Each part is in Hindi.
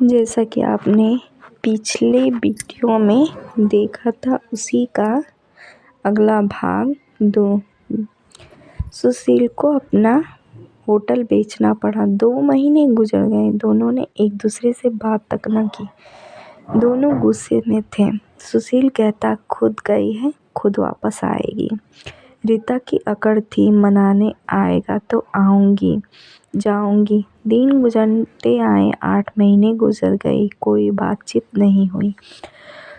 जैसा कि आपने पिछले वीडियो में देखा था, उसी का अगला भाग 2। सुशील को अपना होटल बेचना पड़ा। 2 महीने गुजर गए, दोनों ने एक दूसरे से बात तक न की। दोनों गुस्से में थे। सुशील कहता, खुद गई है, खुद वापस आएगी। रीता की अकड़ थी, मनाने आएगा तो आऊँगी, जाऊँगी। दिन गुजरते आए, 8 महीने गुजर गए, कोई बातचीत नहीं हुई।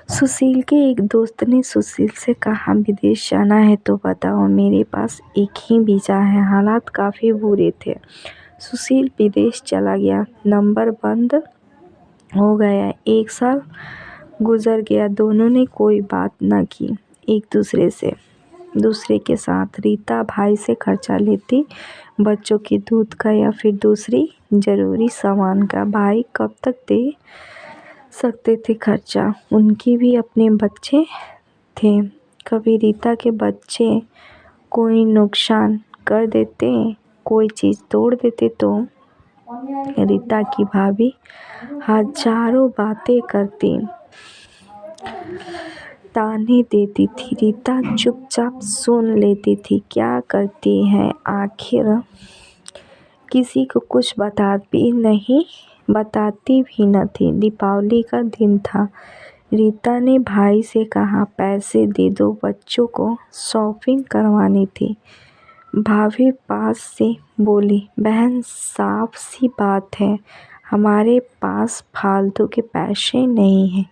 सुशील के एक दोस्त ने सुशील से कहा, विदेश जाना है तो बताओ, मेरे पास एक ही वीज़ा है। हालात काफ़ी बुरे थे। सुशील विदेश चला गया, नंबर बंद हो गया। 1 साल गुजर गया, दोनों ने कोई बात न की एक दूसरे के साथ। रीता भाई से खर्चा लेती, बच्चों के दूध का या फिर दूसरी ज़रूरी सामान का। भाई कब तक दे सकते थे खर्चा, उनकी भी अपने बच्चे थे। कभी रीता के बच्चे कोई नुकसान कर देते, कोई चीज़ तोड़ देते तो रीता की भाभी हजारों बातें करती, ताने देती थी। रीता चुपचाप सुन लेती थी। क्या करती है आखिर, किसी को कुछ बताती भी न थी। दीपावली का दिन था। रीता ने भाई से कहा, पैसे दे दो, बच्चों को शॉपिंग करवानी थी। भाभी पास से बोली, बहन साफ सी बात है, हमारे पास फालतू के पैसे नहीं हैं।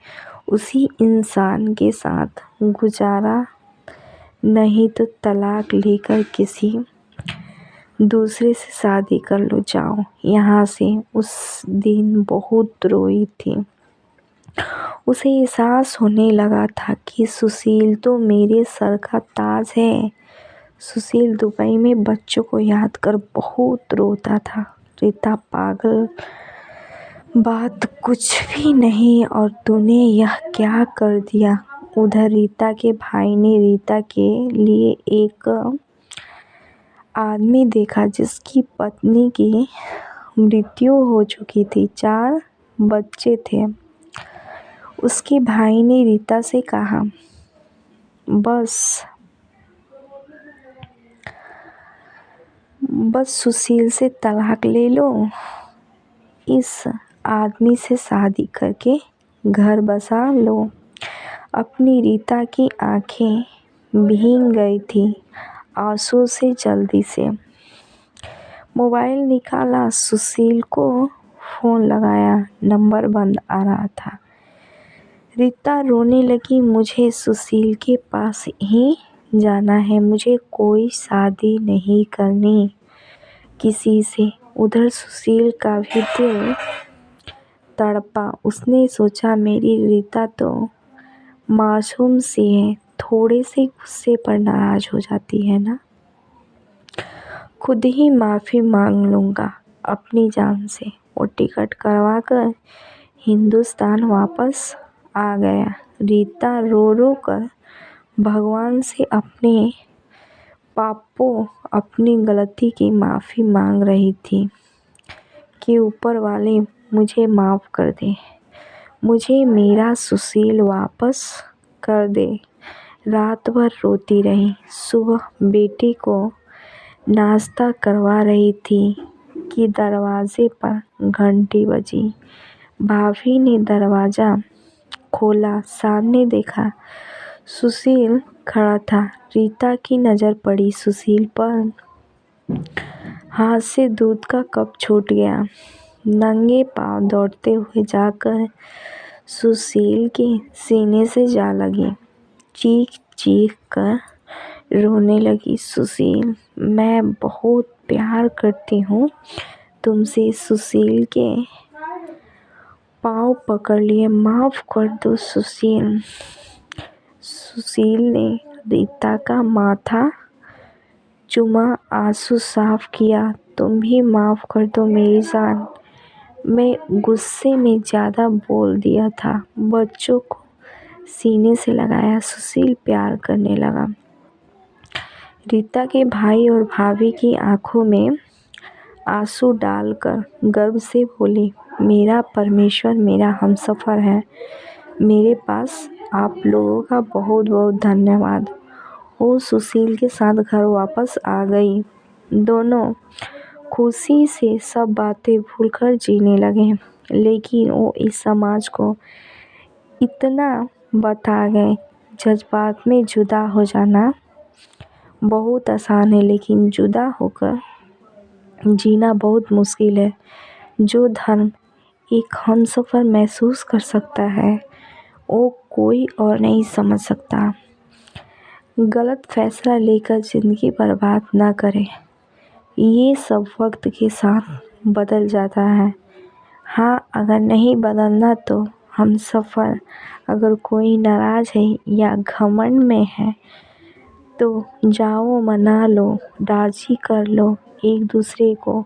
उसी इंसान के साथ गुजारा, नहीं तो तलाक लेकर किसी दूसरे से शादी कर लो, जाओ यहाँ से। उस दिन बहुत रोई थी। उसे एहसास होने लगा था कि सुशील तो मेरे सर का ताज है। सुशील दुबई में बच्चों को याद कर बहुत रोता था। रीता पागल, बात कुछ भी नहीं, और तूने यह क्या कर दिया। उधर रीता के भाई ने रीता के लिए एक आदमी देखा जिसकी पत्नी की मृत्यु हो चुकी थी, 4 बच्चे थे। उसके भाई ने रीता से कहा, बस सुशील से तलाक ले लो, इस आदमी से शादी करके घर बसा लो। अपनी रीता की आंखें भीग गई थी आंसू से। जल्दी से मोबाइल निकाला, सुशील को फ़ोन लगाया, नंबर बंद आ रहा था। रीता रोने लगी, मुझे सुशील के पास ही जाना है, मुझे कोई शादी नहीं करनी किसी से। उधर सुशील का भी दिल तड़पा। उसने सोचा, मेरी रीता तो मासूम सी है, थोड़े से गुस्से पर नाराज़ हो जाती है ना। खुद ही माफ़ी मांग लूँगा अपनी जान से। वो टिकट करवा कर हिंदुस्तान वापस आ गया। रीता रो रो कर भगवान से अपने पापों, अपनी गलती की माफ़ी मांग रही थी कि ऊपर वाले मुझे माफ़ कर दे, मुझे मेरा सुशील वापस कर दे। रात भर रोती रही। सुबह बेटी को नाश्ता करवा रही थी कि दरवाजे पर घंटी बजी। भाभी ने दरवाज़ा खोला, सामने देखा सुशील खड़ा था। रीता की नज़र पड़ी सुशील पर, हाथ से दूध का कप छूट गया। नंगे पांव दौड़ते हुए जाकर सुशील के सीने से जा लगी, चीख चीख कर रोने लगी, सुशील, मैं बहुत प्यार करती हूँ तुमसे। सुशील के पाँव पकड़ लिए, माफ़ कर दो सुशील। सुशील ने रीता का माथा चूमा, आंसू साफ किया, तुम भी माफ़ कर दो मेरी जान, मैं गुस्से में ज़्यादा बोल दिया था। बच्चों को सीने से लगाया, सुशील प्यार करने लगा। रीता के भाई और भाभी की आंखों में आंसू डालकर गर्व से बोली, मेरा परमेश्वर मेरा हमसफ़र है। मेरे पास आप लोगों का बहुत बहुत धन्यवाद। वो सुशील के साथ घर वापस आ गई। दोनों खुशी से सब बातें भूलकर जीने लगे, लेकिन वो इस समाज को इतना बता गए, जज्बात में जुदा हो जाना बहुत आसान है, लेकिन जुदा होकर जीना बहुत मुश्किल है। जो धर्म एक हमसफ़र महसूस कर सकता है, वो कोई और नहीं समझ सकता। गलत फैसला लेकर ज़िंदगी बर्बाद ना करें। ये सब वक्त के साथ बदल जाता है। हाँ, अगर नहीं बदलना तो हमसफ़र अगर कोई नाराज़ है या घमंड में है तो जाओ मना लो, राज़ी कर लो एक दूसरे को,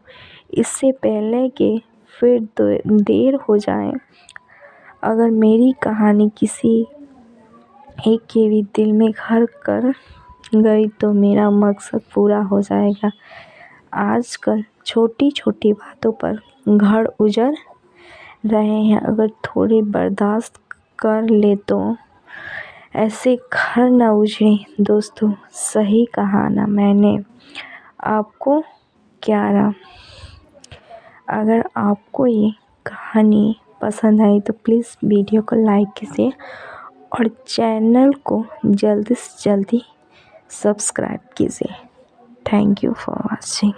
इससे पहले कि फिर देर हो जाए। अगर मेरी कहानी किसी एक के भी दिल में घर कर गई तो मेरा मकसद पूरा हो जाएगा। आजकल छोटी छोटी बातों पर घर उजड़ रहे हैं, अगर थोड़ी बर्दाश्त कर ले तो ऐसे घर न उजड़े। दोस्तों, सही कहा ना मैंने? आपको क्या लगा? अगर आपको ये कहानी पसंद आई तो प्लीज़ वीडियो को लाइक कीजिए और चैनल को जल्दी से जल्दी सब्सक्राइब कीजिए। Thank you for watching.